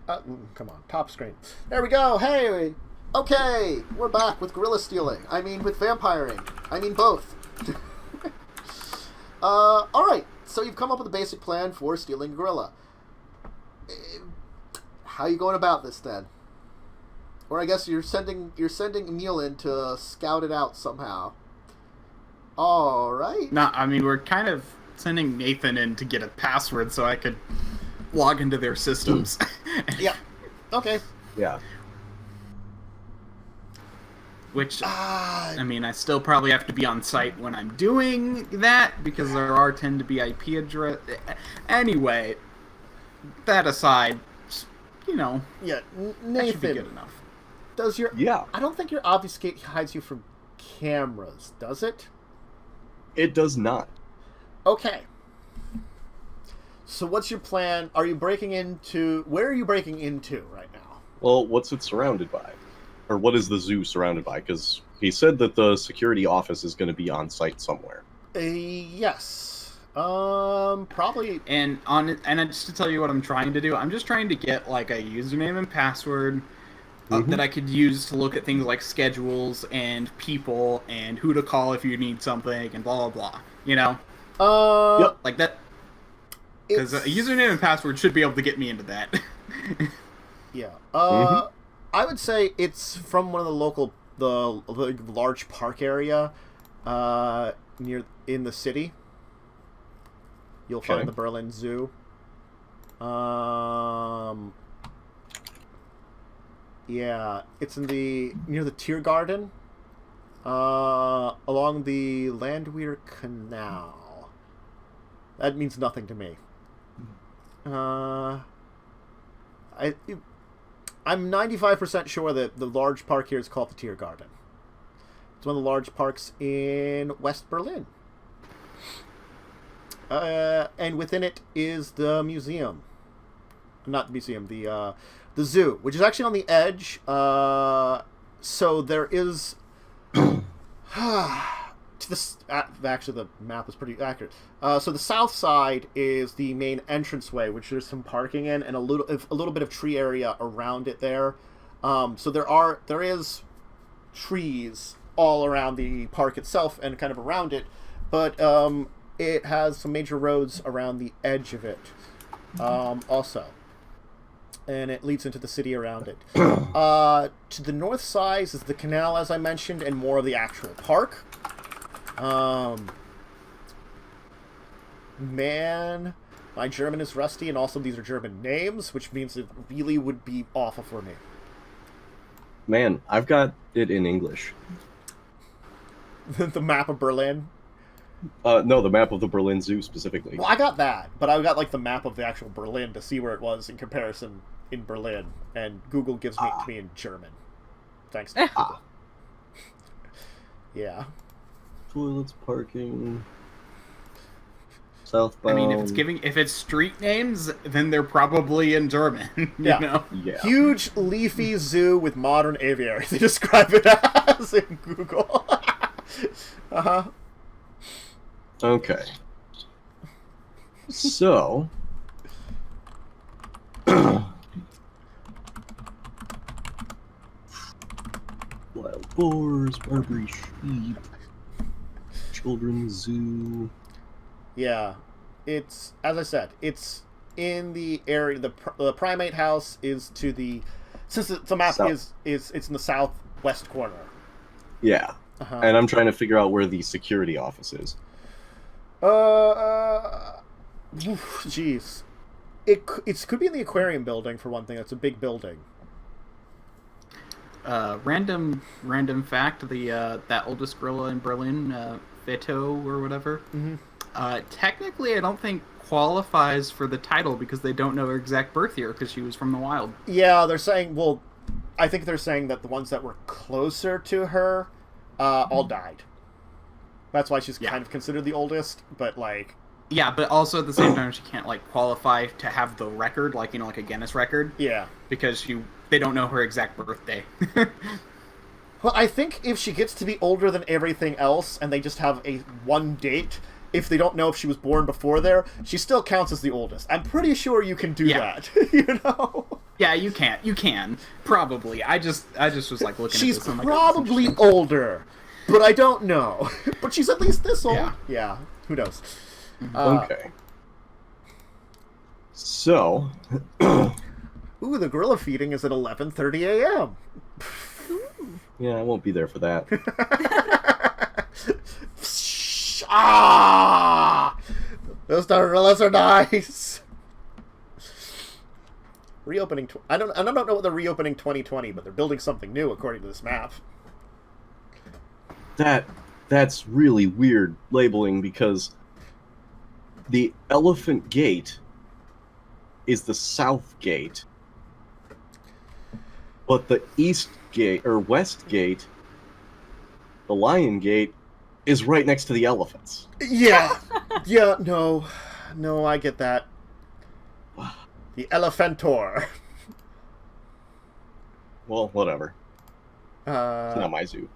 Come on, top screen. There we go. Hey, okay, we're back with gorilla stealing. I mean, with vampiring. I mean, both. All right. So you've come up with a basic plan for stealing a gorilla. How are you going about this then? Or I guess you're sending Emil in to scout it out somehow. All right. No, I mean, we're kind of sending Nathan in to get a password so I could log into their systems. Yeah. Okay. Yeah. Which, I mean, I still probably have to be on site when I'm doing that, because there tend to be IP address... Anyway, that aside, you know, Yeah, that Nathan, should be good enough. does your... Yeah. I don't think your obfuscate hides you from cameras, does it? It does not. Okay. So what's your plan? Are you breaking into... Where are you breaking into right now? Well, what's it surrounded by? Or what is the zoo surrounded by? Because he said that the security office is going to be on site somewhere. Yes. Probably... And just to tell you what I'm trying to do, I'm just trying to get, like, a username and password that I could use to look at things like schedules and people and who to call if you need something and blah, blah, blah. You know? Yep. Like that. Because a username and password should be able to get me into that. Yeah. I would say it's from one of the local, the large park area, in the city. You'll find the Berlin Zoo. Yeah, it's in near the Tiergarten, along the Landwehr Canal. That means nothing to me. I'm 95% sure that the large park here is called the Tiergarten. It's one of the large parks in West Berlin. And within it is the museum. Not the museum, the zoo, which is actually on the edge. So there is... actually, the map is pretty accurate. So the south side is the main entranceway, which there's some parking in, and a little bit of tree area around it there. So there is trees all around the park itself and kind of around it, but it has some major roads around the edge of it, also, and it leads into the city around it. To the north side is the canal, as I mentioned, and more of the actual park. Man, my German is rusty, and also these are German names, which means it really would be awful for me. Man, I've got it in English. The map of Berlin? No, the map of the Berlin Zoo specifically. Well, I got that, but I got, like, the map of the actual Berlin to see where it was in comparison in Berlin, and Google gives it to me in German. Thanks to Google. Yeah. Toilets, parking, southbound. I mean, if it's street names, then they're probably in German. You know? Yeah. Huge leafy zoo with modern aviary. They describe it as in Google. Okay. So. Wild boars, Barbary sheep, children's zoo. Yeah, it's, as I said, it's in the area. The primate house is to the, since the map is it's in the southwest corner. Yeah, and I'm trying to figure out where the security office is. Jeez, it could be in the aquarium building for one thing. That's a big building. Random fact: that oldest gorilla in Berlin, Veto or whatever. Technically, I don't think qualifies for the title because they don't know her exact birth year because she was from the wild. Yeah, they're saying. Well, I think they're saying that the ones that were closer to her, all died. That's why she's kind of considered the oldest, but like. Yeah, but also at the same time, she can't like qualify to have the record, like like a Guinness record. Yeah. Because they don't know her exact birthday. Well, I think if she gets to be older than everything else, and they just have one date, if they don't know if she was born before there, she still counts as the oldest. I'm pretty sure you can do that. You know? Yeah, you can. You can. Probably. I just was like looking She's at this. I'm like, probably older, but I don't know. But she's at least this old. Yeah. Yeah. Who knows? Okay. So. Ooh, the gorilla feeding is at 11:30 a.m. Yeah, I won't be there for that. Ah! Those gorillas are nice. Reopening. I don't know what they're reopening 2020, but they're building something new according to this map. That's really weird labeling because the Elephant Gate is the south gate, but the east gate or west gate, the Lion Gate, is right next to the elephants. Yeah. Yeah. No, I get that. The Elephantor. Well, whatever. It's not my zoo.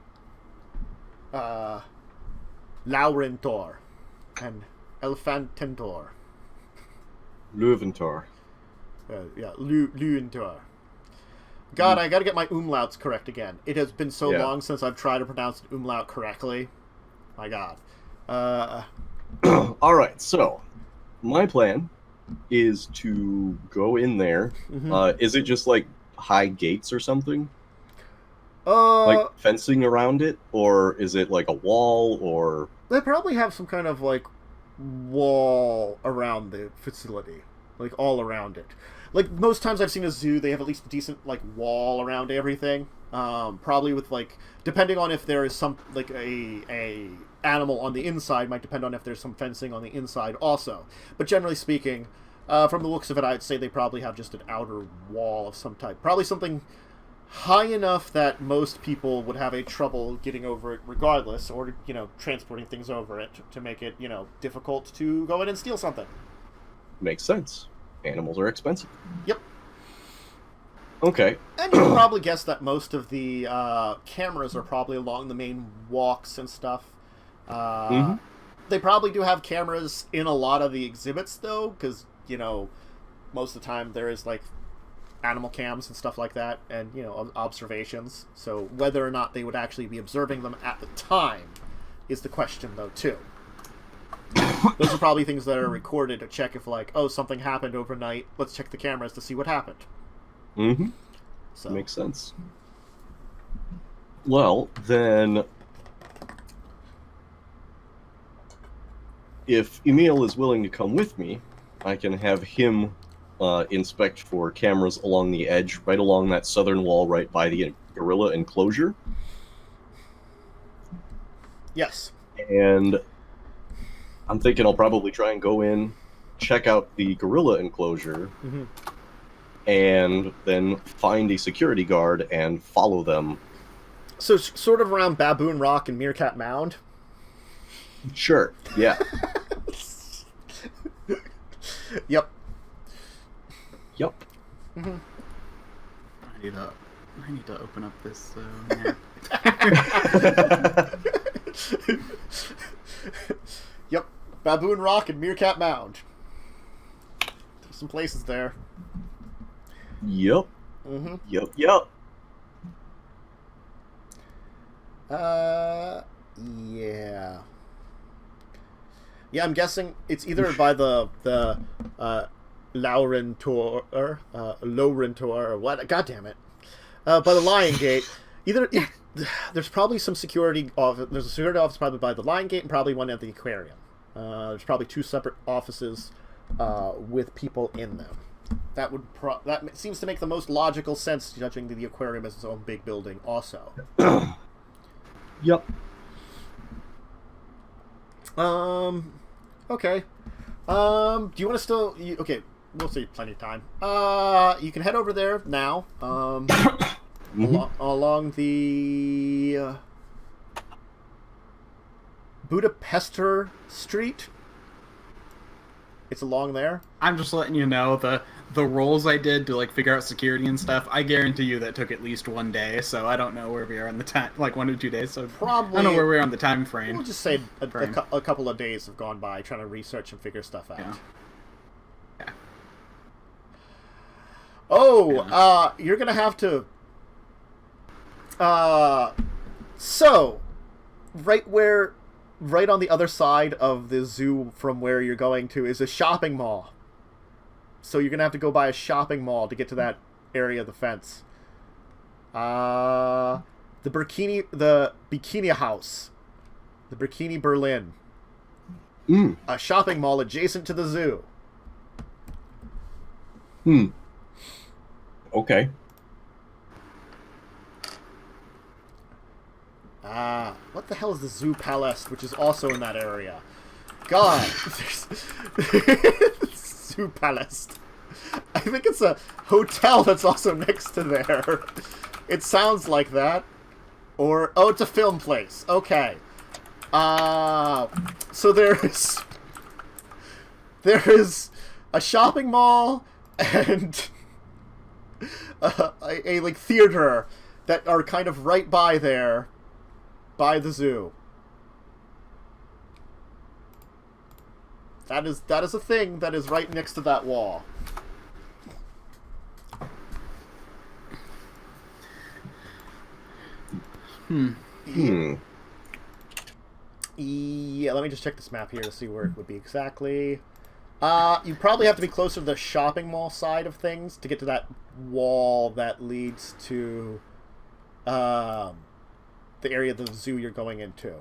Laurentor and Elephantentor. Löwentor. Yeah, Luentor. God, I gotta get my umlauts correct again. It has been so long since I've tried to pronounce umlaut correctly. My God. Alright, so my plan is to go in there. Is it just like high gates or something? Like fencing around it? Or is it like a wall or... They probably have some kind of like wall around the facility. Like all around it. Like most times I've seen a zoo, they have at least a decent like wall around everything. Probably with like, depending on if there is some like a animal on the inside, might depend on if there's some fencing on the inside also. But generally speaking, from the looks of it, I'd say they probably have just an outer wall of some type. Probably something high enough that most people would have a trouble getting over it regardless, or, you know, transporting things over it to make it, you know, difficult to go in and steal something. Makes sense. Animals are expensive. Yep. Okay. And you can probably guess that most of the cameras are probably along the main walks and stuff. They probably do have cameras in a lot of the exhibits, though, because, you know, most of the time there is, like, animal cams and stuff like that, and, you know, observations. So whether or not they would actually be observing them at the time is the question, though, too. Those are probably things that are recorded to check if, like, oh, something happened overnight. Let's check the cameras to see what happened. So. Makes sense. Well, then... if Emil is willing to come with me, I can have him inspect for cameras along the edge, right along that southern wall, right by the gorilla enclosure. Yes. And I'm thinking I'll probably try and go in, check out the gorilla enclosure, and then find a security guard and follow them. So sort of around Baboon Rock and Meerkat Mound? Sure, yeah. Yep. Yep. I need to open up this map. Yep. Baboon Rock and Meerkat Mound. There's some places there. Yep. Yep. Yeah. Yeah, I'm guessing it's either by the Laurentor, or what? God damn it! By the Lion Gate. There's probably some security office. There's a security office probably by the Lion Gate and probably one at the aquarium. There's probably two separate offices with people in them. That seems to make the most logical sense, judging the aquarium as its own big building. Also. Yep. Okay. Do you want to still... okay, we'll see. Plenty of time. You can head over there now. Along the... Budapester Street. It's along there. I'm just letting you know the rolls I did to like figure out security and stuff. I guarantee you that took at least 1 day. So I don't know where we are in the time, like 1 or 2 days. So probably I don't know where we are on the time frame. We'll just say a couple of days have gone by trying to research and figure stuff out. Yeah. You're gonna have to. So, right on the other side of the zoo from where you're going to is a shopping mall. So you're gonna have to go by a shopping mall to get to that area of the fence. The Bikini House, the Bikini Berlin, a shopping mall adjacent to the zoo. Okay. What the hell is the Zoo Palace, which is also in that area? God, Zoo Palace. I think it's a hotel that's also next to there. It sounds like that. Or, oh, it's a film place. Okay. So there is a shopping mall and a like theater that are kind of right by there, by the zoo. That is a thing that is right next to that wall. Yeah, let me just check this map here to see where it would be exactly. You probably have to be closer to the shopping mall side of things to get to that wall that leads to the area of the zoo you're going into.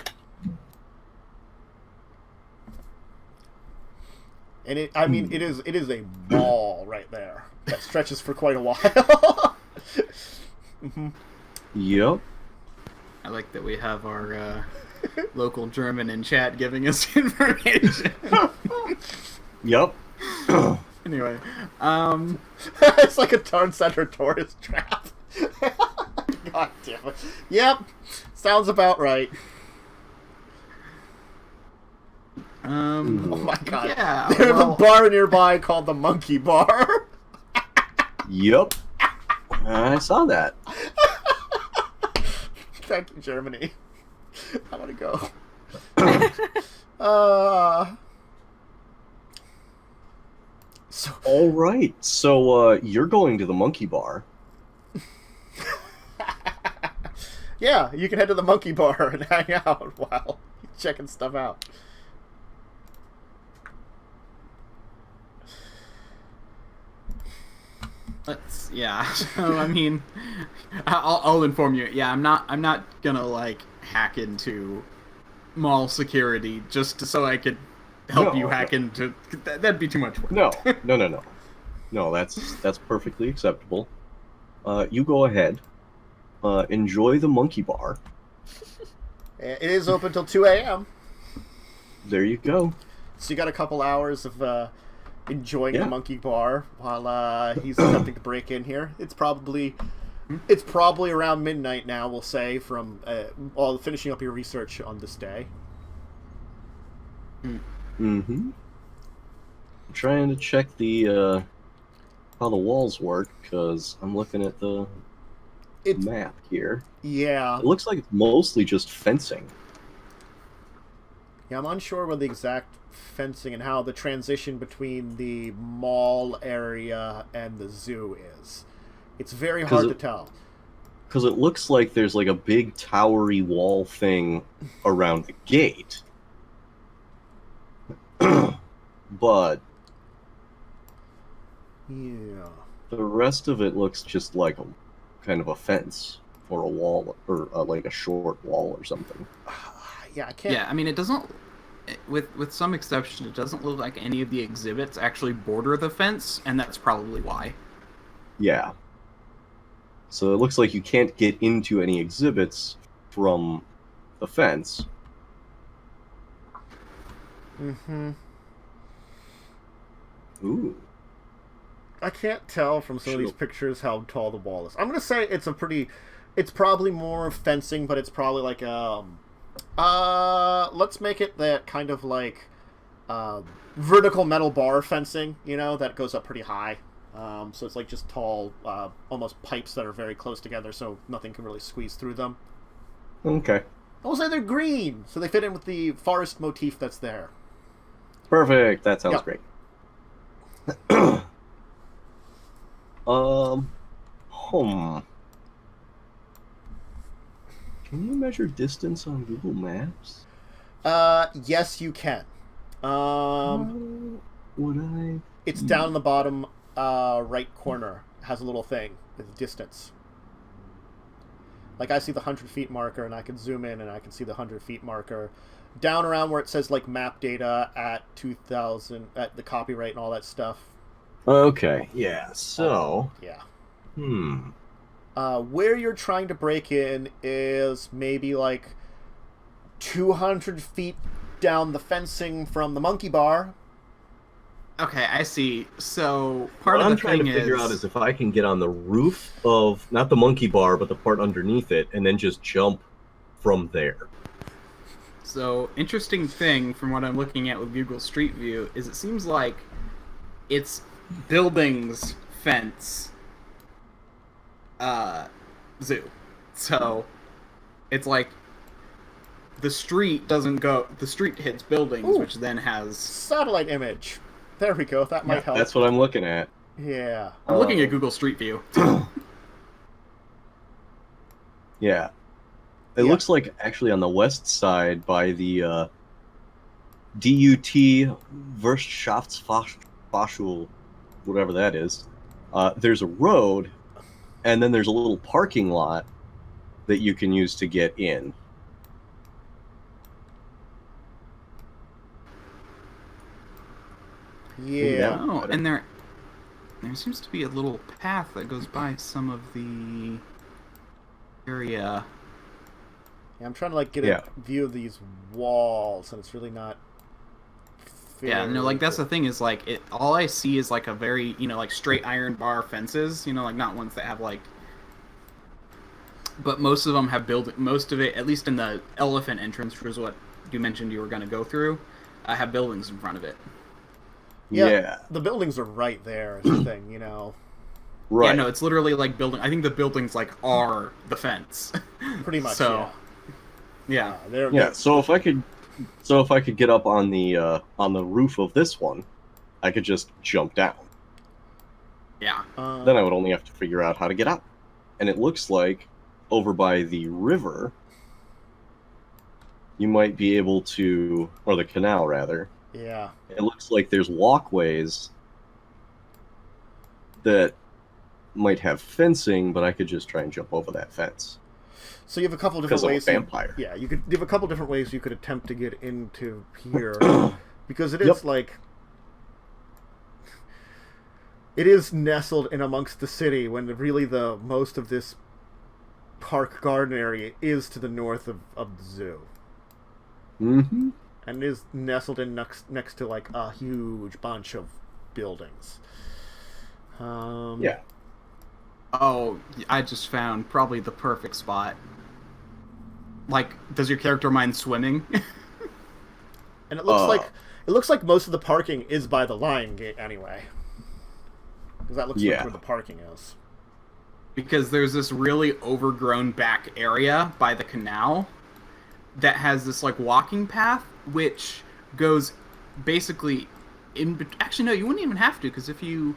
And it is a mall right there that stretches for quite a while. Yep. I like that we have our local German in chat giving us information. Yep. Anyway, it's like a town center tourist trap. God damn it. Yep. Sounds about right. Oh my god. Yeah, There's a bar nearby called the Monkey Bar. Yep. I saw that. Thank you, Germany. I want to go. So all right. So you're going to the Monkey Bar. Yeah, you can head to the Monkey Bar and hang out while you're checking stuff out. Yeah. So I mean, I'll inform you. Yeah, I'm not gonna like hack into mall security just so I could help you hack into. That'd be too much work. No, that's perfectly acceptable. You go ahead. Enjoy the Monkey Bar. It is open till 2 a.m. There you go. So you got a couple hours of enjoying the Monkey Bar while he's attempting to break in here. It's probably around midnight now, we'll say, from all finishing up your research on this day. I'm trying to check the how the walls work because I'm looking at the map here. Yeah. It looks like it's mostly just fencing. Yeah, I'm unsure what the exact fencing and how the transition between the mall area and the zoo is. It's very hard to tell. Because it looks like there's like a big towery wall thing around the gate. But yeah, the rest of it looks just like a kind of a fence or a wall or like a short wall or something. Yeah, I can't. Yeah, I mean, it doesn't. With some exception, it doesn't look like any of the exhibits actually border the fence, and that's probably why. Yeah. So it looks like you can't get into any exhibits from the fence. Ooh. I can't tell from some of these pictures how tall the wall is. I'm gonna say it's probably more fencing, but it's probably like let's make it that kind of like vertical metal bar fencing, that goes up pretty high. So it's like just tall, almost pipes that are very close together, so nothing can really squeeze through them. Okay. I will say they're green, so they fit in with the forest motif that's there. Perfect. That sounds great. Hmm. Can you measure distance on Google Maps? Yes, you can. Would I? It's down in the bottom right corner. It has a little thing with distance. Like, I see the 100 feet marker, and I can zoom in, and I can see the 100 feet marker. Down around where it says, like, map data at 2000, at the copyright and all that stuff. Okay, yeah, so... yeah. Where you're trying to break in is maybe, like, 200 feet down the fencing from the monkey bar. Okay, I see. So part what of the I'm trying thing to figure out is if I can get on the roof of not the monkey bar, but the part underneath it, and then just jump from there. So interesting thing from what I'm looking at with Google Street View is it seems like it's buildings, fence, zoo. So it's like the street doesn't go. The street hits buildings, which then has satellite image. There we go. That might help. That's what I'm looking at. Yeah. I'm looking at Google Street View. Yeah. It looks like actually on the west side by the DUT Wirtschaftsfachschule, whatever that is, there's a road, and then there's a little parking lot that you can use to get in. Yeah. Oh, and there seems to be a little path that goes by some of the area. Yeah, I'm trying to like get a view of these walls, and it's really not. Yeah, no, like that's the thing is like it. All I see is like a very like straight iron bar fences. Like not ones that have like. But most of them have most of it, at least in the elephant entrance, which is what you mentioned you were going to go through, have buildings in front of it. Yeah, the buildings are right there. Is the thing, Right. Yeah, no, it's literally like building. I think the buildings like are the fence. Pretty much. So, yeah. Yeah. So if I could get up on the roof of this one, I could just jump down. Yeah. Then I would only have to figure out how to get out. And it looks like over by the river, you might be able to, or the canal rather. Yeah. It looks like there's walkways that might have fencing, but I could just try and jump over that fence. So you have a couple different ways. I'm a vampire. You have a couple different ways you could attempt to get into here, because it is like it is nestled in amongst the city when really the most of this park garden area is to the north of the zoo. Mm-hmm. And is nestled in next to like a huge bunch of buildings. Yeah. Oh, I just found probably the perfect spot. Like, does your character mind swimming? And it looks like most of the parking is by the lion gate anyway. Because that looks like where the parking is. Because there's this really overgrown back area by the canal that has this like walking path which goes basically in. Actually, no, you wouldn't even have to, because if you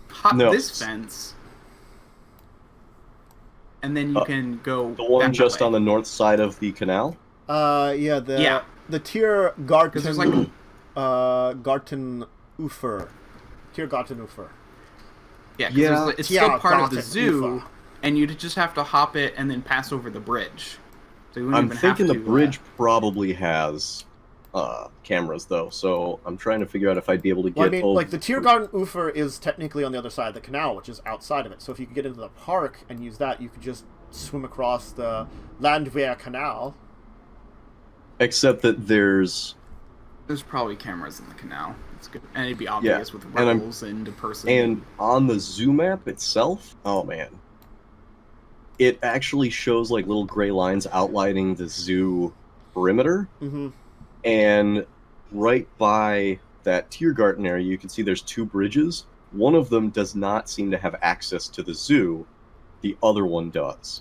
hop this fence, and then you can go the one just on the north side of the canal. The Tiergarten. There's like Gartenufer. Tiergartenufer. Yeah, because it's still part of the zoo, and you just have to hop it and then pass over the bridge. So I'm thinking the bridge probably has cameras, though, so I'm trying to figure out if I'd be able to get over... like, the Tiergartenufer is technically on the other side of the canal, which is outside of it. So if you could get into the park and use that, you could just swim across the Landwehr Canal. Except that there's probably cameras in the canal. It's good. And it'd be obvious with rebels and a person. And on the zoo map itself, oh, man. It actually shows like little gray lines outlining the zoo perimeter. Mm-hmm. And right by that Tiergarten area, you can see there's two bridges. One of them does not seem to have access to the zoo. The other one does.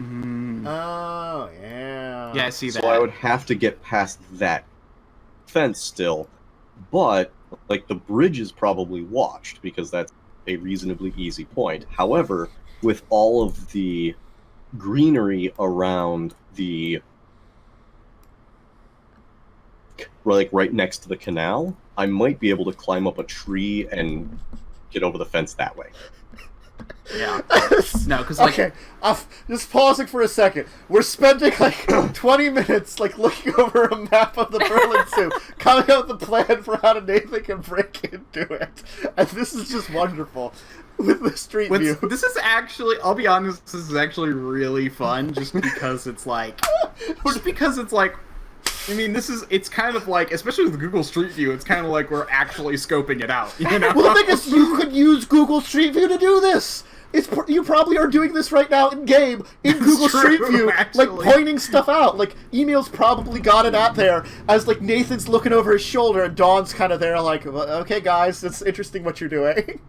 Mm. Oh, yeah. Yeah, I see that. So I would have to get past that fence still. But, like, the bridge is probably watched, because that's a reasonably easy point. However, with all of the greenery around the right next to the canal, I might be able to climb up a tree and get over the fence that way. Yeah. No, because like... Okay, just pausing for a second. We're spending like 20 minutes like looking over a map of the Berlin Zoo, coming up with a plan for how Nathan can break into it. And this is just wonderful. With the street view. This is actually, I'll be honest, this is actually really fun just because it's like... I mean, it's kind of like, especially with Google Street View, it's kind of like we're actually scoping it out, you know? Well, the thing is, you could use Google Street View to do this! You probably are doing this right now in-game, in Google Street View, actually. like, pointing stuff out. Like, Emil's probably got it out there, as, like, Nathan's looking over his shoulder, and Dawn's kind of there, like, okay, guys, it's interesting what you're doing.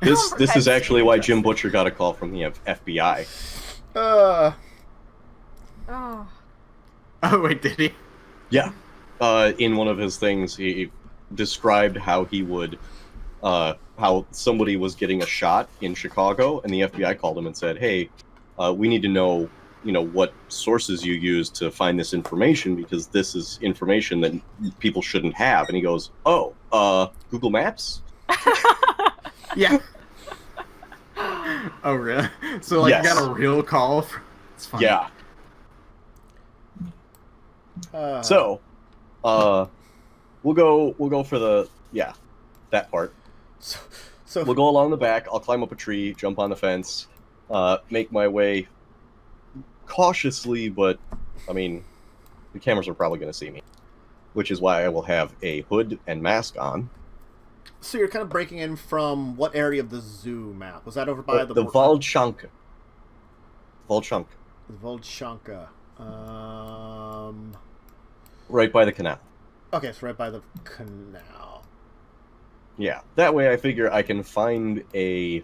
This is actually why Jim Butcher got a call from the FBI. Oh. Oh, wait, did he? Yeah. In one of his things, he described how he would... how somebody was getting a shot in Chicago, and the FBI called him and said, hey, we need to know, what sources you use to find this information, because this is information that people shouldn't have. And he goes, oh, Google Maps? Yeah. Oh, really? So, like, yes. You got a real call? It's fine. Yeah. So, we'll go for that part. So we'll go along the back. I'll climb up a tree, jump on the fence, make my way cautiously, but I mean, the cameras are probably going to see me, which is why I will have a hood and mask on. So you're kind of breaking in from what area of the zoo map? Was that over by the Volchanka. Volchanka. Volchanka. Right by the canal. Okay, so right by the canal. Yeah, that way I figure I can find I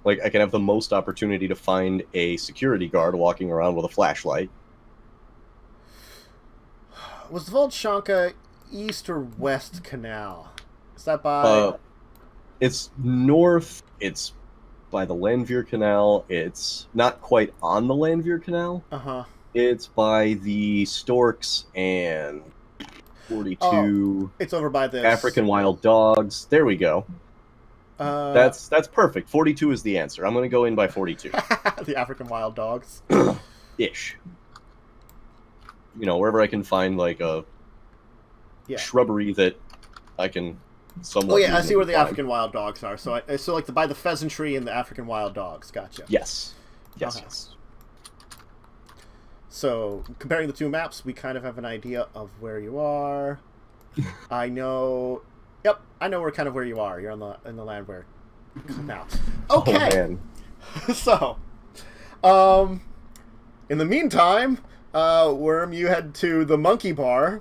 can have the most opportunity to find a security guard walking around with a flashlight. Was the Volchanka east or west canal? Is that by... it's north. It's by the Landveer Canal. It's not quite on the Landveer Canal. Uh-huh. It's by the Storks and 42. Oh, it's over by the African Wild Dogs. There we go. That's perfect. 42 is the answer. I'm going to go in by 42. The African Wild Dogs. Ish. Wherever I can find like a shrubbery that I can somewhat... Oh yeah, I see where the African Wild Dogs are. So like by the pheasantry and the African Wild Dogs. Gotcha. Yes. Yes, Okay. yes. So, comparing the two maps, we kind of have an idea of where you are. I know where kind of where you are. You're in the Landwehr now. Okay. Oh, man. So, in the meantime, Worm, you head to the Monkey Bar.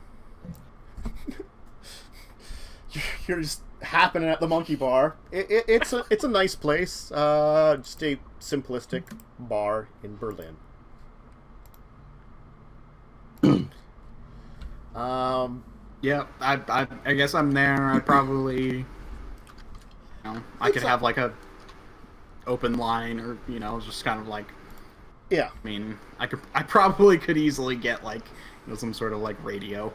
You're just happening at the Monkey Bar. It's a nice place. Just a simplistic bar in Berlin. Yeah, I guess I'm there. I probably, I could have like a open line, or just kind of like. Yeah. I mean, I probably could easily get like some sort of like radio.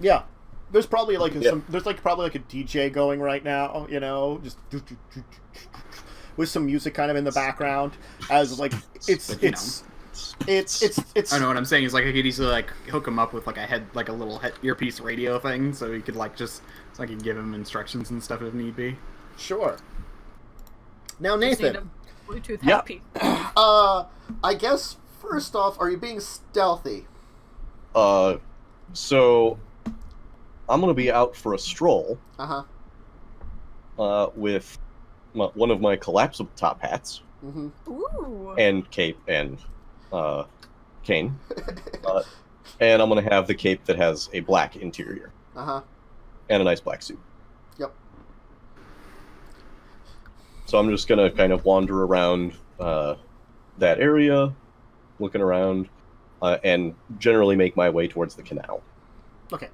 Yeah, there's probably like probably like a DJ going right now. Just with some music kind of in the background as like it's. I know what I'm saying is like I could easily like hook him up with like a little earpiece radio thing, so he could like so I can give him instructions and stuff if need be. Sure. Now Nathan, Just need a Bluetooth Yeah. headpiece. I guess first off, are you being stealthy? So I'm gonna be out for a stroll. Uh-huh. With one of my collapsible top hats. Mm-hmm. Ooh. And cape and cane. And I'm gonna have the cape that has a black interior. Uh-huh. And a nice black suit. Yep. So I'm just gonna kind of wander around that area, looking around, and generally make my way towards the canal. Okay.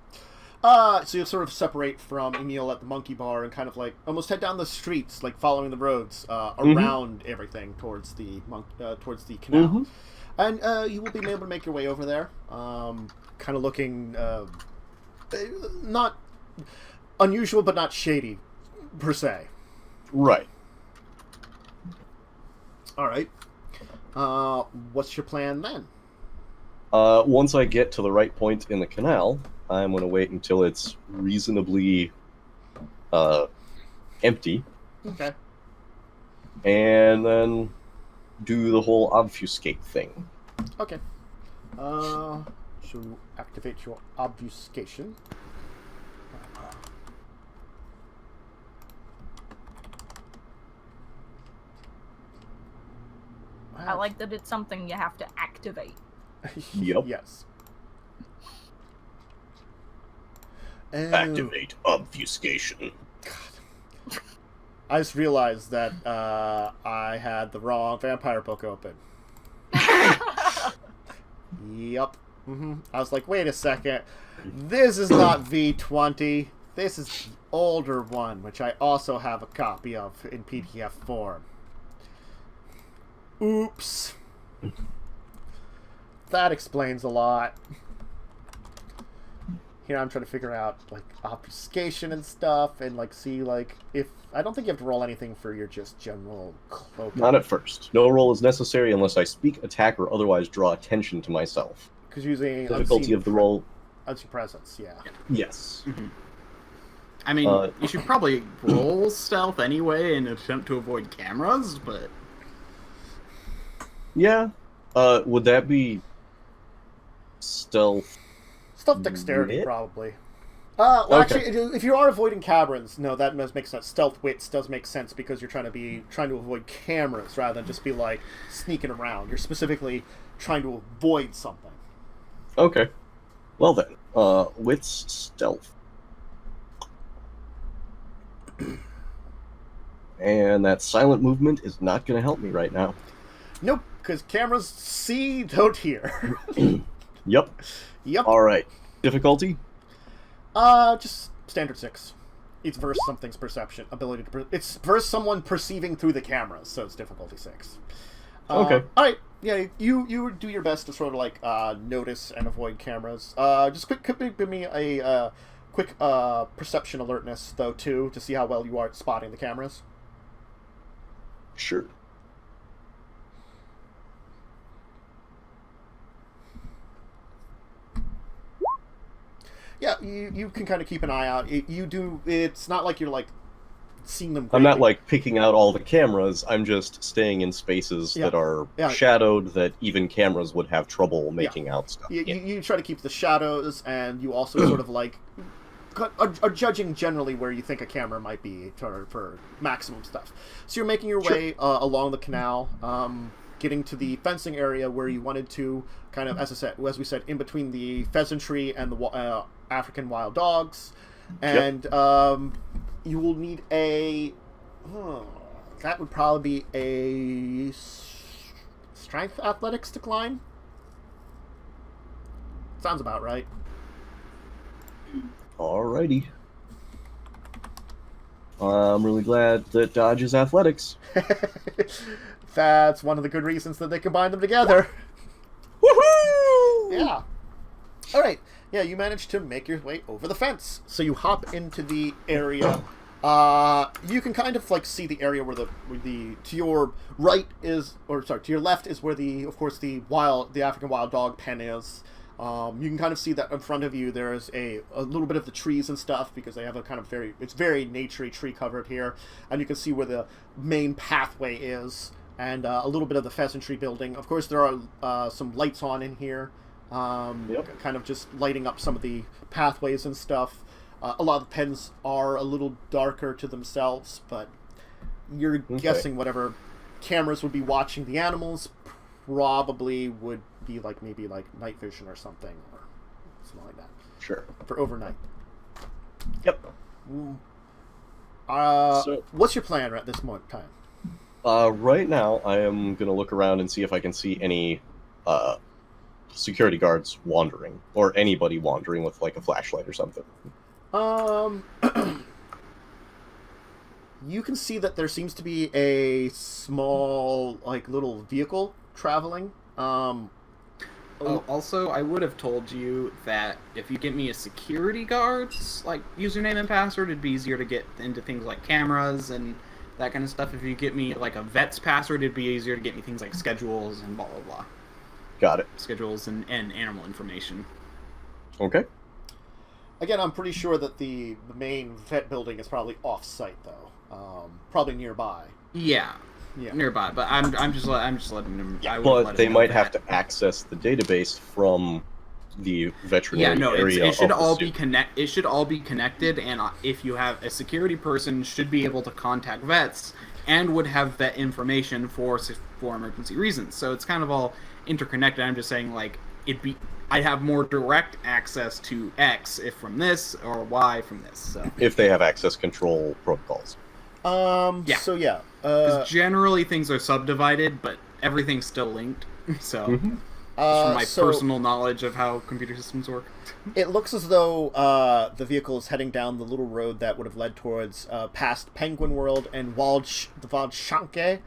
So you sort of separate from Emil at the monkey bar and kind of like almost head down the streets, like following the roads around everything towards the canal, and you will be able to make your way over there. Kind of looking not unusual, but not shady per se. Right. All right. What's your plan then? Once I get to the right point in the canal, I'm going to wait until it's reasonably empty. Okay. And then do the whole obfuscate thing. Okay. So activate your obfuscation. I like that it's something you have to activate. Yep. Yes. Activate obfuscation. God. I just realized that I had the wrong vampire book open. Yep. I was like, wait a second. This is not V20. This is the older one, which I also have a copy of in PDF form. Oops. That explains a lot. Here I'm trying to figure out like obfuscation and stuff, and like see like if I don't think you have to roll anything for your just general cloak. Not at first. No roll is necessary unless I speak, attack, or otherwise draw attention to myself. Because using Difficulty of the roll. Unseen presence, yeah. Yes. I mean, you should probably roll stealth anyway and attempt to avoid cameras, but... Yeah. Would that be stealth? Stealth dexterity, Wit? probably. Okay. Actually, if you are avoiding cameras, no, that does make sense. Stealth wits does make sense because you're trying to avoid cameras rather than just be like sneaking around. You're specifically trying to avoid something. Okay. Well then, wits stealth. And that silent movement is not going to help me right now. Nope, because cameras see, don't hear. Yep. Yep. All right. Difficulty? Just standard 6. It's versus something's perception ability to. It's versus someone perceiving through the cameras, so it's difficulty 6. Okay. All right. Yeah, you do your best to sort of like notice and avoid cameras. Just give me a quick perception alertness though too to see how well you are at spotting the cameras. Sure. Yeah, you can kind of keep an eye out. It's not like you're like seeing them. I'm not like picking out all the cameras. I'm just staying in spaces that are shadowed that even cameras would have trouble making out stuff. You try to keep the shadows, and you also sort of like are judging generally where you think a camera might be for maximum stuff. So you're making your way along the canal, getting to the fencing area where you wanted to kind of, as we said, in between the pheasantry and the African wild dogs, and you will need that would probably be a strength athletics to climb. Sounds about right. Alrighty. I'm really glad that Dodge is athletics. That's one of the good reasons that they combine them together. Woohoo! Yeah. All right. Yeah, you managed to make your way over the fence. So you hop into the area. You can kind of like see the area where the to your right is, or sorry, to your left is where the African wild dog pen is. You can kind of see that in front of you there is a little bit of the trees and stuff because they have a kind of it's very naturey tree covered here, and you can see where the main pathway is, and a little bit of the pheasantry building. Of course, there are some lights on in here, kind of just lighting up some of the pathways and stuff. A lot of the pens are a little darker to themselves, but you're guessing whatever cameras would be watching the animals probably would be like maybe like night vision or something like that. Sure. For overnight. Yep. What's your plan at this moment in time? Right now, I am going to look around and see if I can see any security guards wandering, or anybody wandering with like a flashlight or something. You can see that there seems to be a small, like, little vehicle traveling. Also, I would have told you that if you get me a security guard's like username and password, it'd be easier to get into things like cameras and that kind of stuff. If you get me like a vet's password, it'd be easier to get me things like schedules and blah blah blah. Got it. Schedules and animal information. Okay. Again, I'm pretty sure that the main vet building is probably off-site, though. Probably nearby. Yeah. Nearby, but I'm just letting them. Yeah, but they might have to access the database from the veterinary area. It should all be It should all be connected, and if you have a security person, should be able to contact vets and would have vet information for emergency reasons. So it's kind of all interconnected. I'm just saying, like, I'd have more direct access to X if from this, or Y from this. So if they have access control protocols. Yeah. So yeah. Because generally things are subdivided, but everything's still linked. So, just from my personal knowledge of how computer systems work. It looks as though the vehicle is heading down the little road that would have led towards past Penguin World and Waldschanke,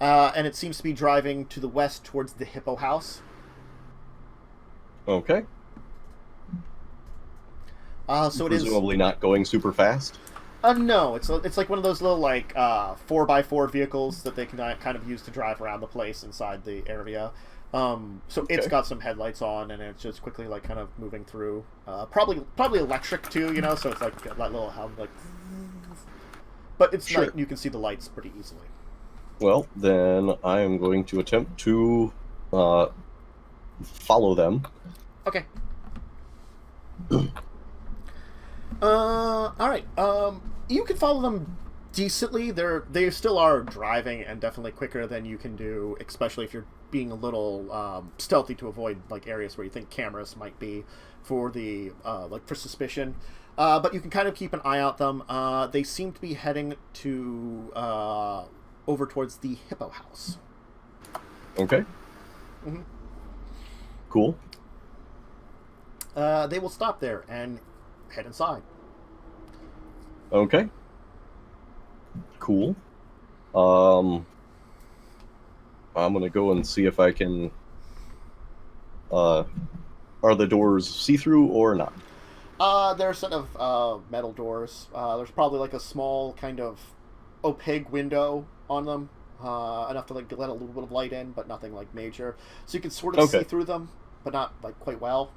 and it seems to be driving to the west towards the Hippo House. Okay. So it is presumably not going super fast. No, it's like one of those little like 4x4 vehicles that they can kind of use to drive around the place inside the area. So it's got some headlights on, and it's just quickly like kind of moving through. Probably electric too, you know. So it's like that little like, but it's not. You can see the lights pretty easily. Well, then I am going to attempt to follow them. Okay. All right. You can follow them decently. They still are driving, and definitely quicker than you can do, especially if you're being a little stealthy to avoid like areas where you think cameras might be for the like for suspicion. But you can kind of keep an eye out them. They seem to be heading to over towards the Hippo House. Okay. Mm-hmm. Cool. They will stop there and head inside. Okay. Cool. I'm gonna go and see if I can. Are the doors see-through or not? They're a set of metal doors. There's probably like a small kind of opaque window on them, enough to like let a little bit of light in, but nothing like major. So you can sort of see through them, but not like quite well.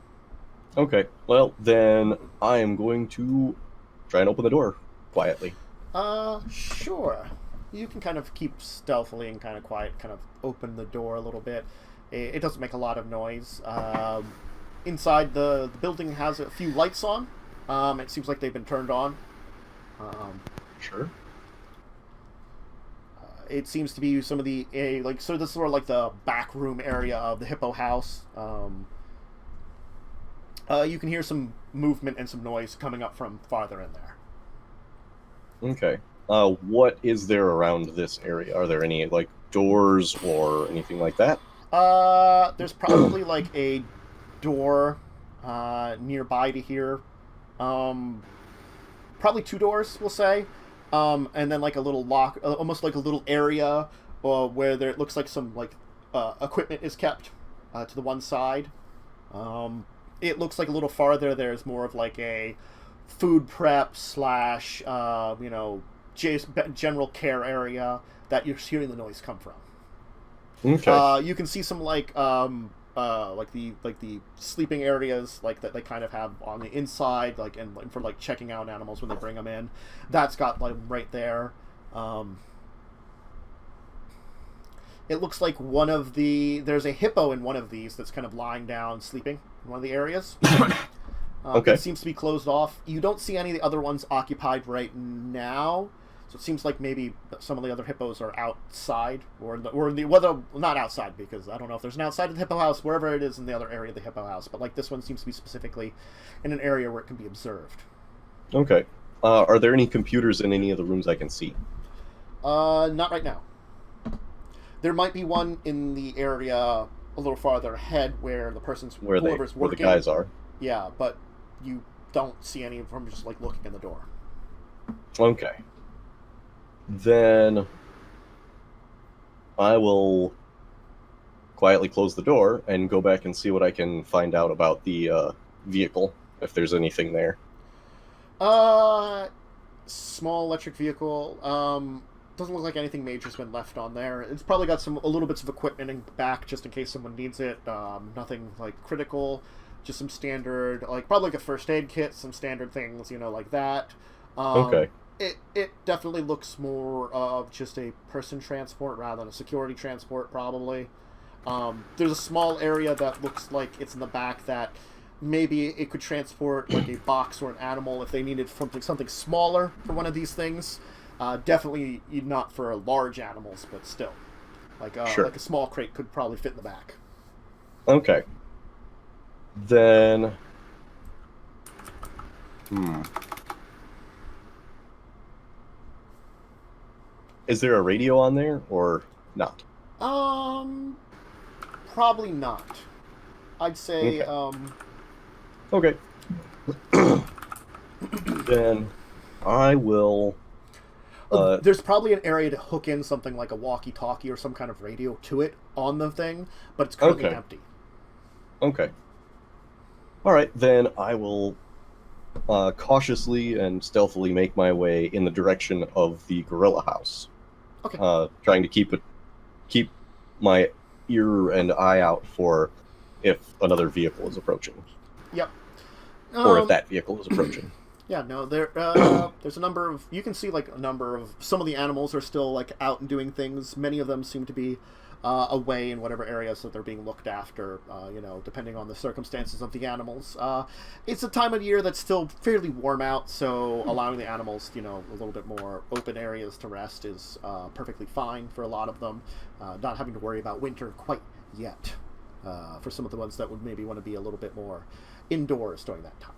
Okay. Well, then I am going to try and open the door quietly. Sure. You can kind of keep stealthily and kind of quiet, kind of open the door a little bit. It doesn't make a lot of noise. Inside the building has a few lights on. It seems like they've been turned on. Sure. It seems to be some of the so this is sort of like the back room area of the Hippo House. You can hear some movement and some noise coming up from farther in there. Okay. What is there around this area? Are there any like doors or anything like that? There's probably like a door nearby to here. Probably two doors, we'll say. And then like a little lock, almost like a little area where it looks like some like equipment is kept to the one side. It looks like a little farther there's more of like a food prep / general care area that you're hearing the noise come from. Okay. You can see some like the sleeping areas like that they kind of have on the inside, like and for like checking out animals when they bring them in. That's got like right there. It looks like there's a hippo in one of these that's kind of lying down sleeping in one of the areas. Okay. It seems to be closed off. You don't see any of the other ones occupied right now. So it seems like maybe some of the other hippos are outside, or not outside, because I don't know if there's an outside of the Hippo House, wherever it is in the other area of the Hippo House. But like this one seems to be specifically in an area where it can be observed. Okay. Are there any computers in any of the rooms I can see? Not right now. There might be one in the area a little farther ahead where the person's where whoever's where the working. guys are. Yeah, but you don't see any from just like looking in the door. Okay. Then I will quietly close the door and go back and see what I can find out about the vehicle, if there's anything there. Small electric vehicle. Doesn't look like anything major's been left on there. It's probably got a little bits of equipment in the back just in case someone needs it. Nothing like critical. Just some standard, like probably like a first aid kit, some standard things, like that. Okay. It definitely looks more of just a person transport rather than a security transport, probably. There's a small area that looks like it's in the back that maybe it could transport like a box or an animal if they needed something smaller for one of these things. Definitely not for large animals, but still. Sure. Like a small crate could probably fit in the back. Okay. Then... Is there a radio on there, or not? Probably not. I'd say, Okay. Then I will... there's probably an area to hook in something like a walkie-talkie or some kind of radio to it on the thing, but it's currently empty. Okay. Alright, then I will cautiously and stealthily make my way in the direction of the gorilla house. Okay. Trying to keep my ear and eye out for if another vehicle is approaching. Yep. Or if that vehicle is approaching. Yeah, no, there's a number of... You can see, a number of... Some of the animals are still, out and doing things. Many of them seem to be away in whatever areas that they're being looked after, depending on the circumstances of the animals. It's a time of year that's still fairly warm out, so allowing the animals, a little bit more open areas to rest is perfectly fine for a lot of them. Not having to worry about winter quite yet for some of the ones that would maybe want to be a little bit more indoors during that time.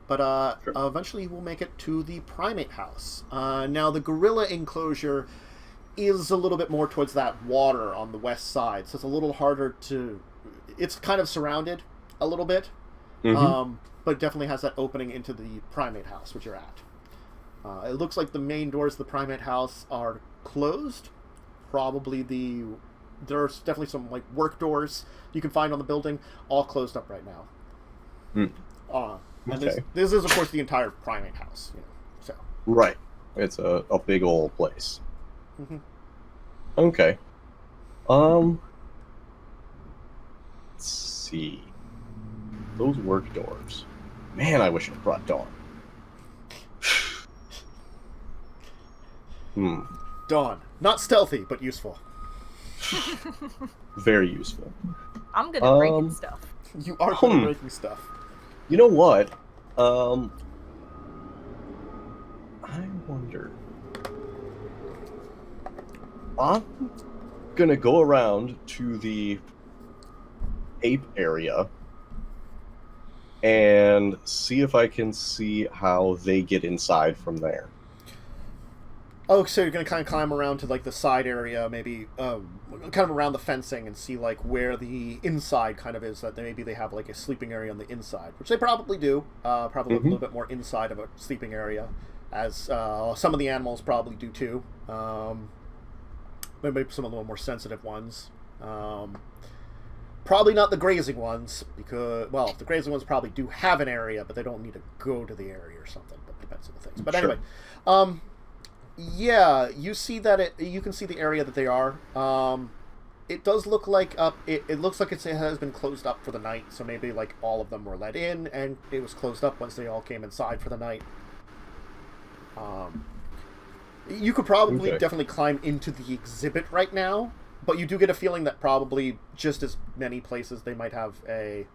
But Sure. Eventually we'll make it to the primate house. Now, the gorilla enclosure is a little bit more towards that water on the west side, so it's a little harder to... It's kind of surrounded a little bit, but it definitely has that opening into the primate house, which you're at. It looks like the main doors of the primate house are closed. Probably there's definitely some work doors you can find on the building, all closed up right now. And this is, of course, the entire primate house. So. Right. It's a big old place. Mm-hmm. Okay. Let's see. Those work doors. Man, I wish I brought Dawn. Dawn. Not stealthy, but useful. Very useful. I'm good at breaking stuff. You are good at breaking stuff. You know what? I wonder. I'm gonna go around to the ape area and see if I can see how they get inside from there. Oh, so you're gonna kind of climb around to the side area, maybe kind of around the fencing, and see where the inside kind of is. That maybe they have a sleeping area on the inside, which they probably do. Probably a little bit more inside of a sleeping area, as some of the animals probably do too. Maybe some of the more sensitive ones. Probably not the grazing ones, because the grazing ones probably do have an area, but they don't need to go to the area or something. But it depends on the things. But Sure. anyway. Yeah, you see that you can see the area that they are. It does look like it looks like it has been closed up for the night, so maybe all of them were let in and it was closed up once they all came inside for the night. You could probably definitely climb into the exhibit right now, but you do get a feeling that probably just as many places they might have a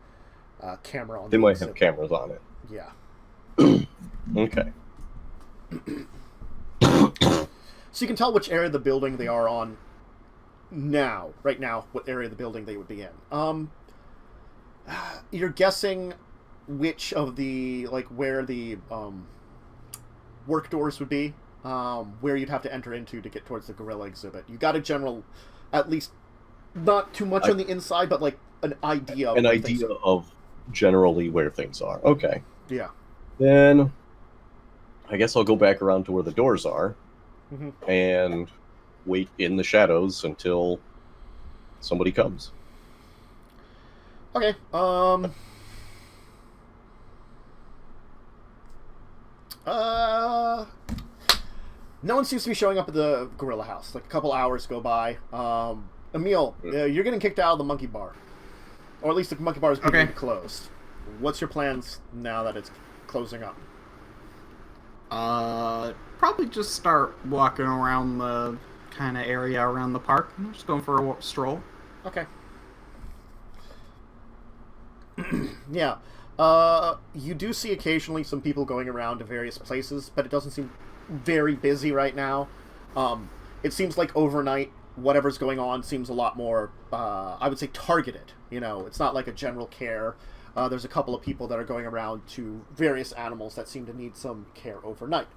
camera on. They might have cameras on it. Yeah. Okay. So you can tell which area of the building they are on right now, what area of the building they would be in. You're guessing which of the, where the work doors would be, where you'd have to enter into to get towards the gorilla exhibit. You got a general, at least Not too much on the inside, but like an idea. An idea of generally where things are. Okay. Yeah. Then I guess I'll go back around to where the doors are Mm-hmm. and wait in the shadows until somebody comes. Okay. No one seems to be showing up at the gorilla house. Like a couple hours go by. Emil, you're getting kicked out of the monkey bar, or at least the monkey bar is being closed. What's your plans now that it's closing up? Probably just start walking around the kind of area around the park. I'm just going for a stroll. Okay. Yeah. You do see occasionally some people going around to various places, but it doesn't seem very busy right now. It seems like overnight, whatever's going on seems a lot more, I would say, targeted. You know, it's not like a general care. There's a couple of people that are going around to various animals that seem to need some care overnight.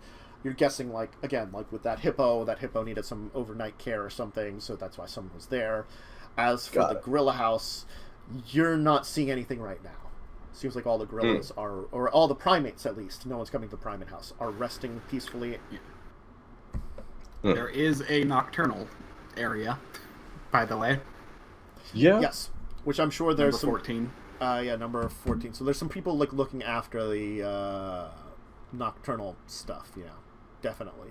You're guessing, like, again, like with that hippo needed some overnight care or something, so that's why someone was there. As for the gorilla house, you're not seeing anything right now. Seems like all the gorillas are, or all the primates at least, no one's coming to the primate house, are resting peacefully. There is a nocturnal area, by the way. Yeah. Yes, which I'm sure there's number 14. Yeah, number 14. So there's some people like looking after the nocturnal stuff. Yeah, definitely.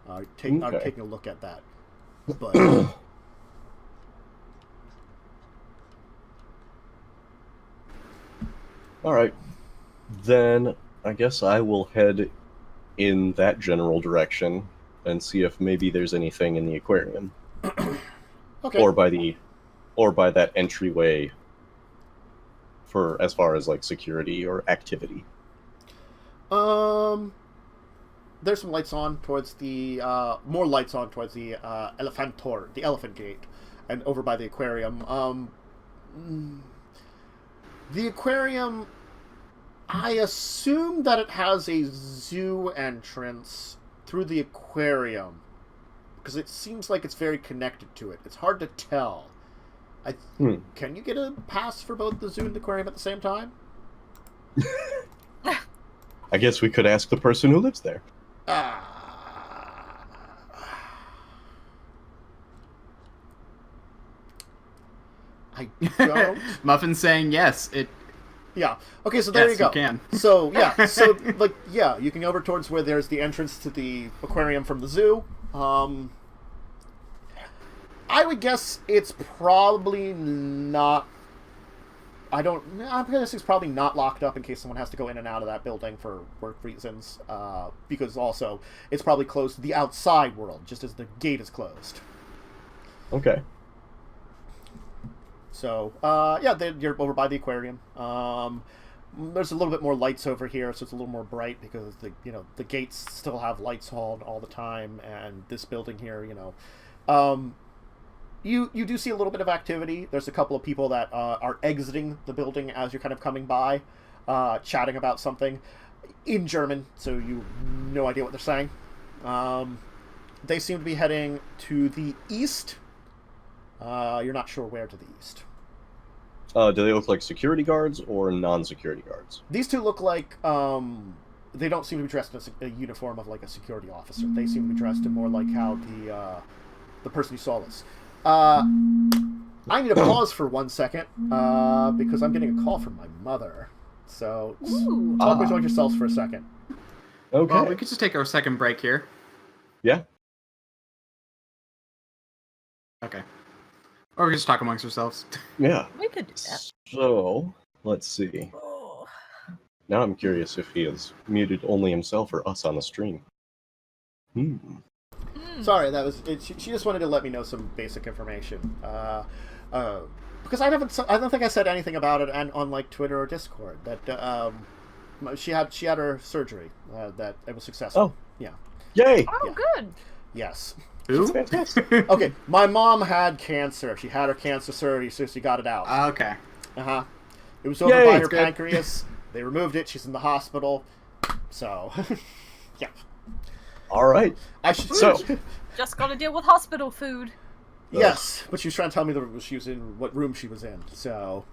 I'm taking a look at that. But all right, then I guess I will head in that general direction and see if maybe there's anything in the aquarium, okay. or by that entryway. For as far as like security or activity. There's some lights on towards the more lights on towards the Elephantor, the elephant gate, and over by the aquarium. The aquarium, I assume that it has a zoo entrance through the aquarium, because it seems like it's very connected to it. It's hard to tell. Can you get a pass for both the zoo and the aquarium at the same time? I guess we could ask the person who lives there. I don't. Muffin saying yes. Yeah. Okay, so there you go. You can. So yeah, you can go over towards where there's the entrance to the aquarium from the zoo. I would guess it's probably not. I'm guessing it's probably not locked up in case someone has to go in and out of that building for work reasons. Because also it's probably closed to the outside world, just as the gate is closed. Okay. So you're over by the aquarium. There's a little bit more lights over here, so it's a little more bright because the gates still have lights on all the time, and this building here, You do see a little bit of activity. There's a couple of people that are exiting the building as you're kind of coming by, chatting about something in German, so you have no idea what they're saying. They seem to be heading to the east. You're not sure where to the east. Do they look like security guards or non-security guards? These two look like they don't seem to be dressed in a uniform of like a security officer. They seem to be dressed in more like how the person who saw this. I need to pause for 1 second because I'm getting a call from my mother. So talk among yourselves for a second. Okay. Well, we could just take our second break here. Yeah. Okay. Or we can just talk amongst ourselves. Yeah. We could do that. So let's see. Oh. Now I'm curious if he has muted only himself or us on the stream. Sorry, that was it. She just wanted to let me know some basic information. Because I don't think I said anything about it on like Twitter or Discord that she had her surgery that it was successful. Oh. Yeah. Yay! Oh, Yeah. Good. Yes. Who? Fantastic. Okay, my mom had cancer. She had her cancer surgery, so she got it out. Okay. It was over Yay, by her it's good. pancreas. They removed it. She's in the hospital. So, yeah. All right. I should. So, Just got to deal with hospital food. Yes, but she was trying to tell me she was in what room she was in, so...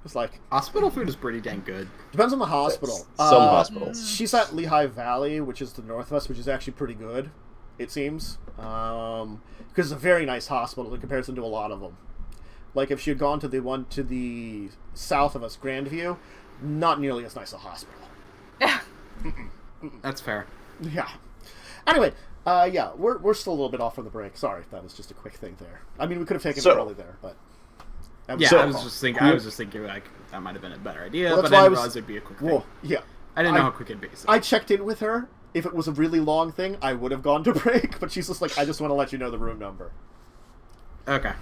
It's like... Hospital food is pretty dang good. Depends on the hospital. Some hospitals. She's at Lehigh Valley, which is the north of us, which is actually pretty good, it seems. Because it's a very nice hospital in comparison to a lot of them. Like, if she had gone to the one to the south of us, Grandview, not nearly as nice a hospital. That's fair. Yeah. Anyway, yeah, we're still a little bit off on the break. Sorry, that was just a quick thing there. I mean, we could have taken it early there, but... Yeah, I was just thinking like that might have been a better idea, well, but I didn't realize it'd be a quick thing. Well, yeah. I didn't know how quick it'd be. So. I checked in with her. If it was a really long thing, I would have gone to break, but she's just like, I just want to let you know the room number. Okay.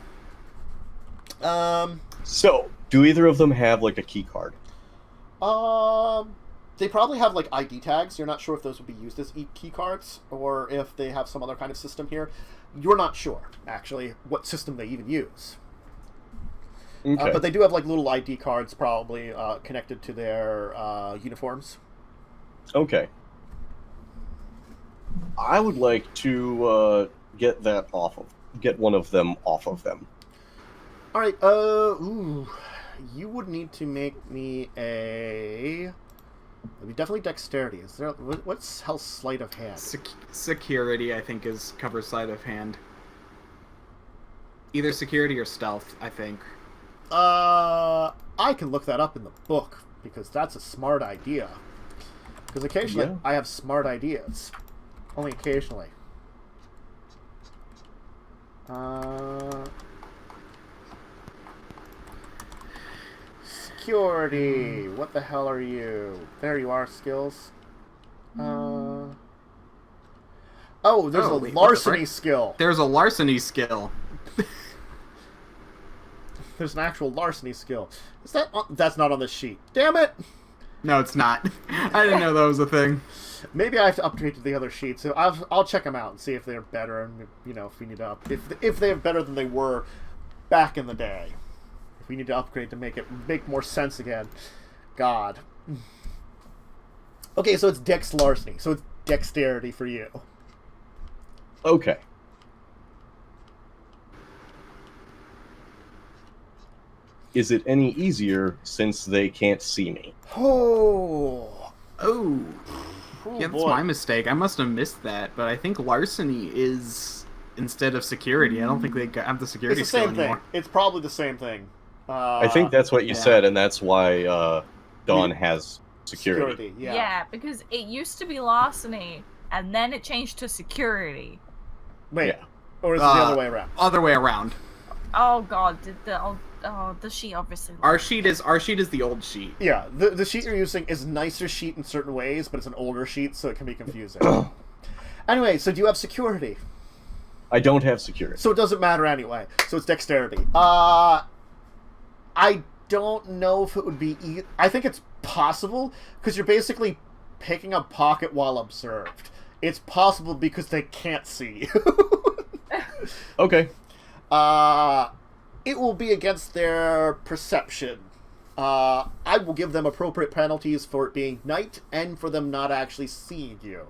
So, do either of them have, like, a key card? They probably have, like, ID tags. You're not sure if those would be used as key cards, or if they have some other kind of system here. You're not sure, actually, what system they even use. Okay. But they do have, like, little ID cards probably connected to their uniforms. Okay. I would like to get one of them off of them. All right. You would need to make me a. It'd be definitely dexterity. Is there what's health sleight of hand? Security, I think, covers sleight of hand. Either security or stealth, I think. I can look that up in the book because that's a smart idea. Because occasionally I have smart ideas. Only occasionally. Security. What the hell are you? There you are, skills. Oh, there's a larceny skill. There's a larceny skill. There's an actual larceny skill. Is that that's not on this sheet? Damn it! No, it's not. I didn't know that was a thing. Maybe I have to upgrade to the other sheet. So I'll check them out and see if they're better, and if we need to if they're better than they were back in the day. If we need to upgrade to make more sense again. God. Okay, so it's dex larceny. So it's dexterity for you. Okay. Is it any easier since they can't see me? Oh, yeah, that's my mistake. I must have missed that, but I think larceny is instead of security. I don't think they have the security it's the same skill anymore. thing. It's probably the same thing. I think that's what you said, and that's why Dawn has security. Yeah, because it used to be larceny, and then it changed to security. Wait, or is it the other way around? Other way around. Oh God, the sheet obviously. Our sheet is the old sheet. Yeah, the sheet you're using is nicer sheet in certain ways, but it's an older sheet, so it can be confusing. Anyway, so do you have security? I don't have security. So it doesn't matter anyway. So it's dexterity. I don't know if it would be... I think it's possible, because you're basically picking a pocket while observed. It's possible because they can't see you. Okay. It will be against their perception. I will give them appropriate penalties for it being night and for them not actually seeing you.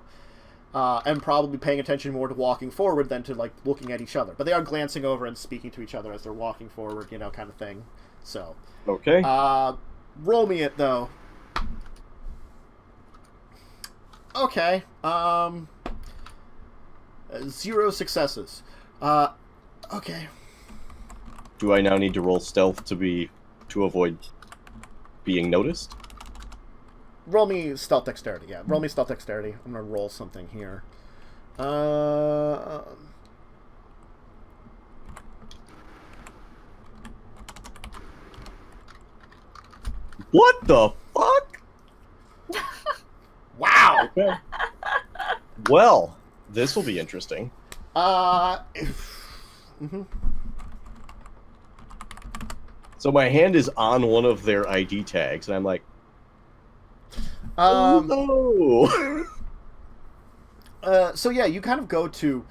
And probably paying attention more to walking forward than to, like, looking at each other. But they are glancing over and speaking to each other as they're walking forward, kind of thing. So. Okay. Roll me it, though. Okay. 0 successes. Okay. Do I now need to roll stealth to avoid being noticed? Roll me stealth dexterity, yeah. Roll me stealth dexterity. I'm gonna roll something here. What the fuck? Wow! Okay. Well, this will be interesting. So my hand is on one of their ID tags, and I'm like, oh no! So yeah, you kind of go to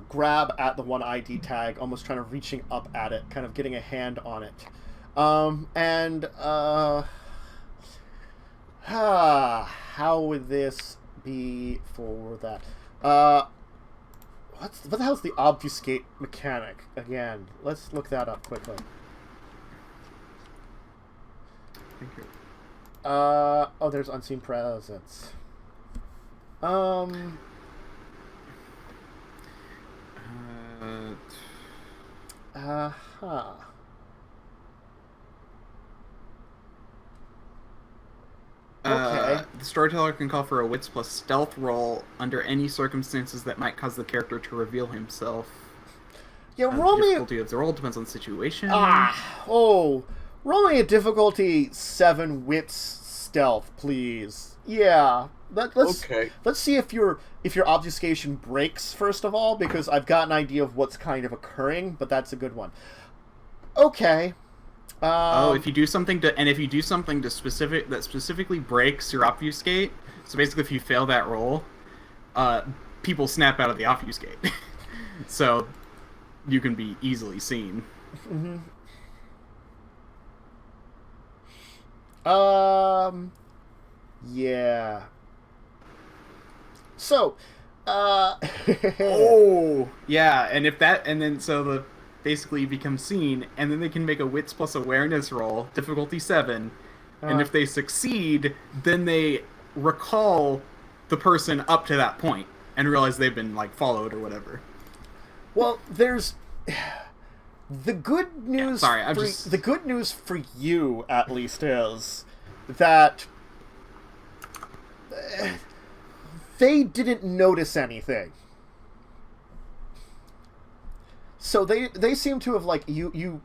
grab at the one ID tag, almost trying to reaching up at it, kind of getting a hand on it. How would this be for that? what the hell's the obfuscate mechanic again? Let's look that up quickly. Thank you. Oh, there's unseen presence. Huh. Okay. The storyteller can call for a wits plus stealth roll under any circumstances that might cause the character to reveal himself. Yeah, The roll me. difficulty of the roll depends on the situation. Roll me a difficulty 7 wits stealth, please. Yeah, let's see if your obfuscation breaks first of all, because I've got an idea of what's kind of occurring, but that's a good one. Okay. If you do something that specifically breaks your obfuscate, so basically if you fail that roll, people snap out of the obfuscate, so you can be easily seen. Mm-hmm. Yeah. So, Oh, yeah, basically you become seen, and then they can make a wits plus awareness roll, difficulty 7, and if they succeed, then they recall the person up to that point and realize they've been like followed or whatever. Well, there's the good news. Yeah, The good news for you, at least, is that they didn't notice anything. So they seem to have, like, you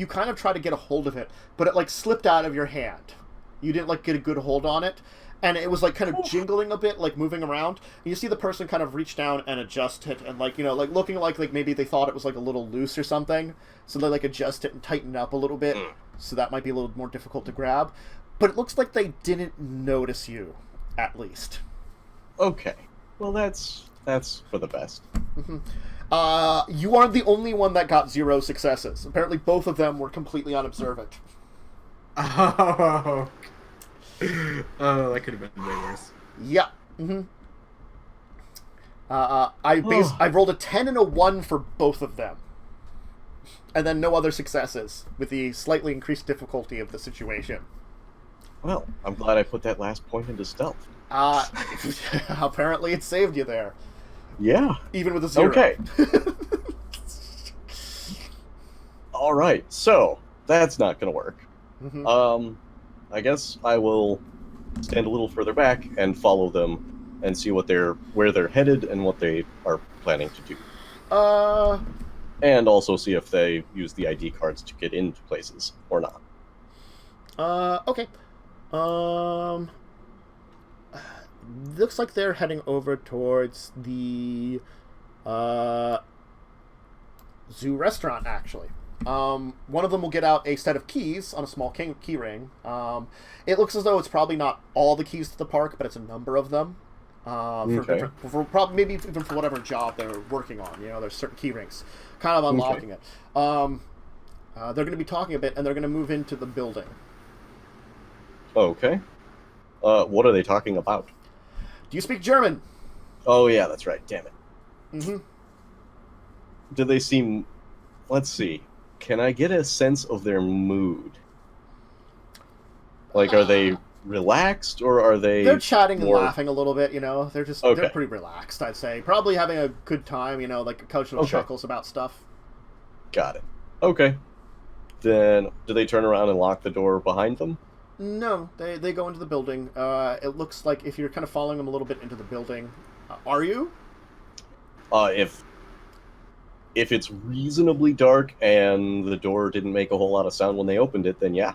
kind of try to get a hold of it, but it, like, slipped out of your hand. You didn't, like, get a good hold on it, and it was, like, kind of jingling a bit, like, moving around. And you see the person kind of reach down and adjust it, and, like, you know, like, looking like maybe they thought it was, like, a little loose or something, so they, like, adjust it and tighten it up a little bit, so that might be a little more difficult to grab. But it looks like they didn't notice you, at least. Okay. Well, that's for the best. Mm-hmm. You aren't the only one that got 0 successes. Apparently both of them were completely unobservant. Oh, that could have been way worse. Yeah. Mm-hmm. I rolled a 10 and a 1 for both of them. And then no other successes, with the slightly increased difficulty of the situation. Well, I'm glad I put that last point into stealth. Apparently it saved you there. Yeah. Even with a 0. Okay. All right. So that's not going to work. Mm-hmm. I guess I will stand a little further back and follow them and see where they're headed and what they are planning to do. And also see if they use the ID cards to get into places or not. Okay. Looks like they're heading over towards the zoo restaurant, actually. One of them will get out a set of keys on a small key ring. It looks as though it's probably not all the keys to the park, but it's a number of them. For probably maybe even for whatever job they're working on. You know, there's certain key rings, kind of unlocking it. They're going to be talking a bit, and they're going to move into the building. Okay. What are they talking about? Do you speak German? Oh, yeah, that's right. Damn it. Mm-hmm. Do they seem... Let's see. Can I get a sense of their mood? Like, are they relaxed, or are they... They're chatting and laughing a little bit, you know? They're just... Okay. They're pretty relaxed, I'd say. Probably having a good time, you know, like occasional chuckles about stuff. Got it. Okay. Then, do they turn around and lock the door behind them? No, they go into the building. It looks like if you're kind of following them a little bit into the building, are you? If it's reasonably dark and the door didn't make a whole lot of sound when they opened it, then yeah.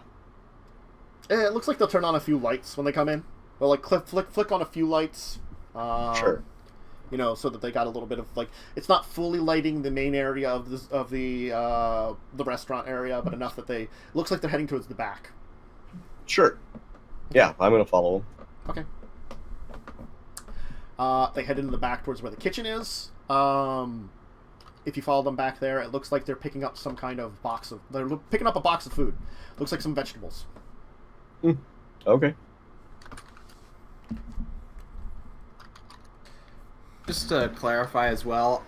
It looks like they'll turn on a few lights when they come in. They'll like flick on a few lights. Sure. You know, so that they got a little bit of like, it's not fully lighting the main area of the restaurant area, but enough that they looks like they're heading towards the back. Sure. Yeah, I'm gonna follow them. Okay. They head into the back towards where the kitchen is. If you follow them back there, it looks like they're picking up some kind of they're picking up a box of food. Looks like some vegetables. Okay. Just to clarify as well,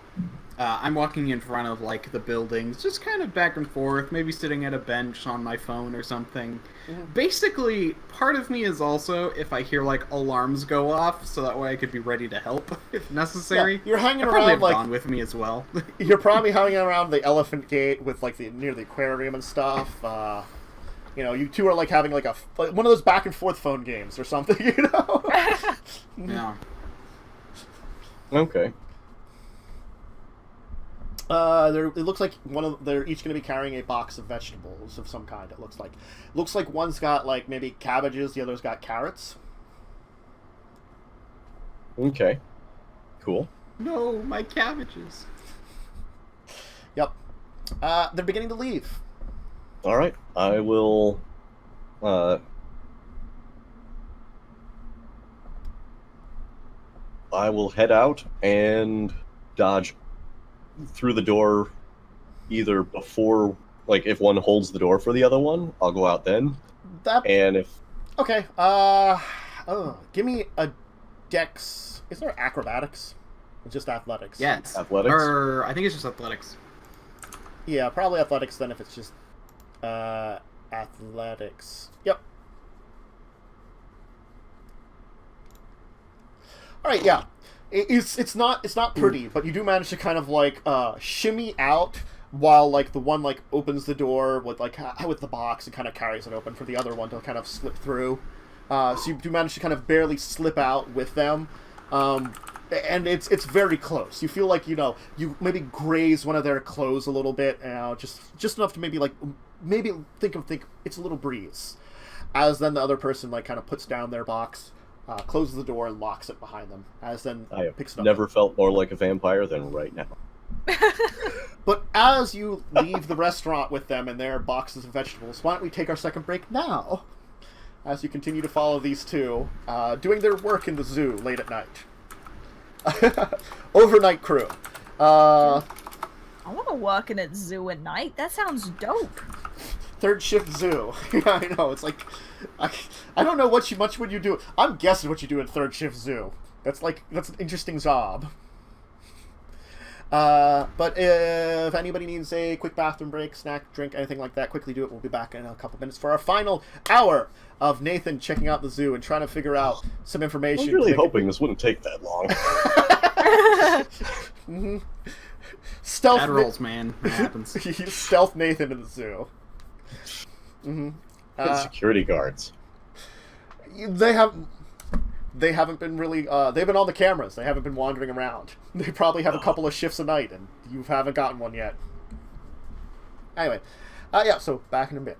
I'm walking in front of, like, the buildings, just kind of back and forth, maybe sitting at a bench on my phone or something. Basically, part of me is also, if I hear, like, alarms go off, so that way I could be ready to help if necessary. Yeah, you're hanging I probably around, have like... Dawn with me as well. You're probably hanging around the Elephant Gate with, like, near the aquarium and stuff. You know, you two are, like, having, like, one of those back-and-forth phone games or something, you know? Yeah. Okay. It looks like they're each going to be carrying a box of vegetables of some kind. It looks like one's got like maybe cabbages, the other's got carrots. Okay. Cool. No, my cabbages. Yep. They're beginning to leave. All right. I will. I will head out and dodge through the door, either before, like, if one holds the door for the other one, I'll go out then. And if... Okay, give me a dex... Is there acrobatics? Or just athletics? Yes. Athletics? Or, I think it's just athletics. Yeah, probably athletics then if it's just, athletics. Yep. Alright, yeah. It's not pretty, but you do manage to kind of like shimmy out while like the one like opens the door with the box and kind of carries it open for the other one to kind of slip through. So you do manage to kind of barely slip out with them, and it's very close. You feel like you maybe graze one of their clothes a little bit, just enough to maybe think it's a little breeze, as then the other person like kind of puts down their box. Closes the door and locks it behind them, as then picks it up. Never felt more like a vampire than right now. But as you leave the restaurant with them and their boxes of vegetables, why don't we take our second break now? As you continue to follow these two, doing their work in the zoo late at night. Overnight crew. I want to work in a zoo at night. That sounds dope. Third shift zoo. Yeah, I know. It's like, I don't know much would you do. I'm guessing what you do in third shift zoo. That's an interesting job. But if anybody needs a quick bathroom break, snack, drink, anything like that, quickly do it. We'll be back in a couple minutes for our final hour of Nathan checking out the zoo and trying to figure out some information. I was really hoping this wouldn't take that long. Mm-hmm. Stealth Bad rolls, man. It happens. Stealth Nathan in the zoo. Mm-hmm. Security guards. They haven't been really. They've been on the cameras. They haven't been wandering around. They probably have a couple of shifts a night, and you haven't gotten one yet. Anyway, yeah. So back in a bit.